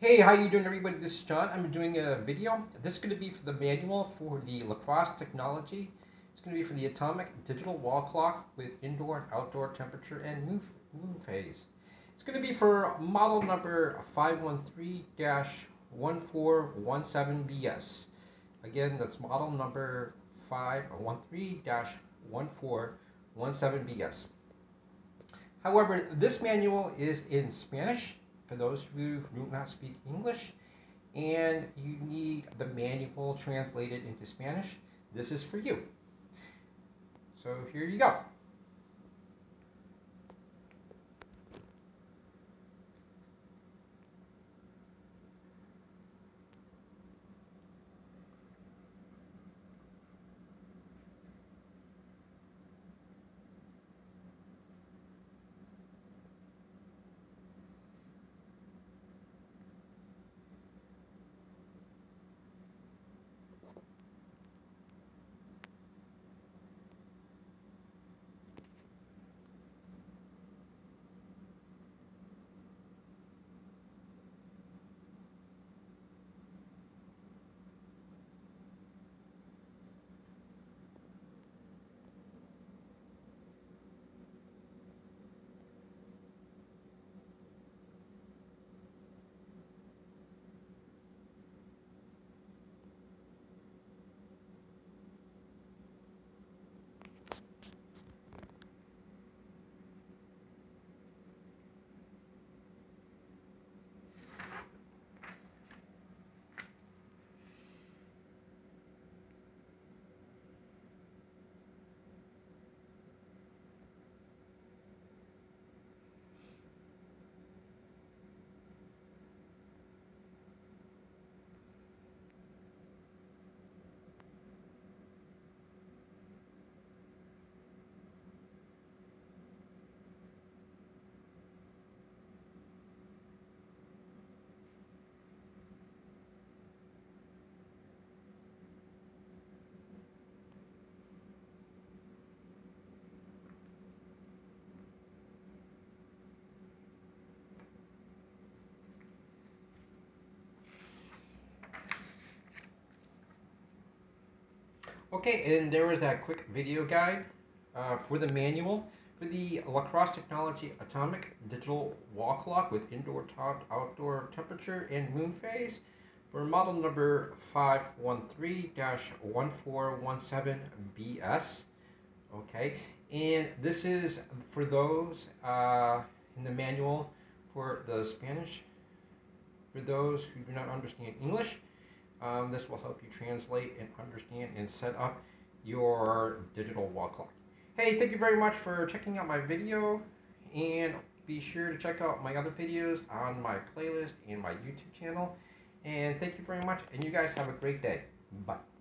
Hey, how you doing, everybody? This is John. I'm doing a video. This is going to be for the manual for the Crosse technology. It's going to be for the atomic digital wall clock with indoor and outdoor temperature and moon phase. It's going to be for model number 513-1417BS. Again, that's model number 513-1417BS. However, this manual is in Spanish for those of you who do not speak English, and you need the manual translated into Spanish. This is for you. So here you go. Okay, and there was that quick video guide for the manual for the Crosse Technology Atomic Digital Wall Clock with indoor to outdoor temperature and moon phase for model number 513-1417BS. Okay, and this is for those in the manual for the Spanish, for those who do not understand English. This will help you translate and understand and set up your digital wall clock. Hey, thank you very much for checking out my video, and be sure to check out my other videos on my playlist and my YouTube channel. And thank you very much, and you guys have a great day. Bye.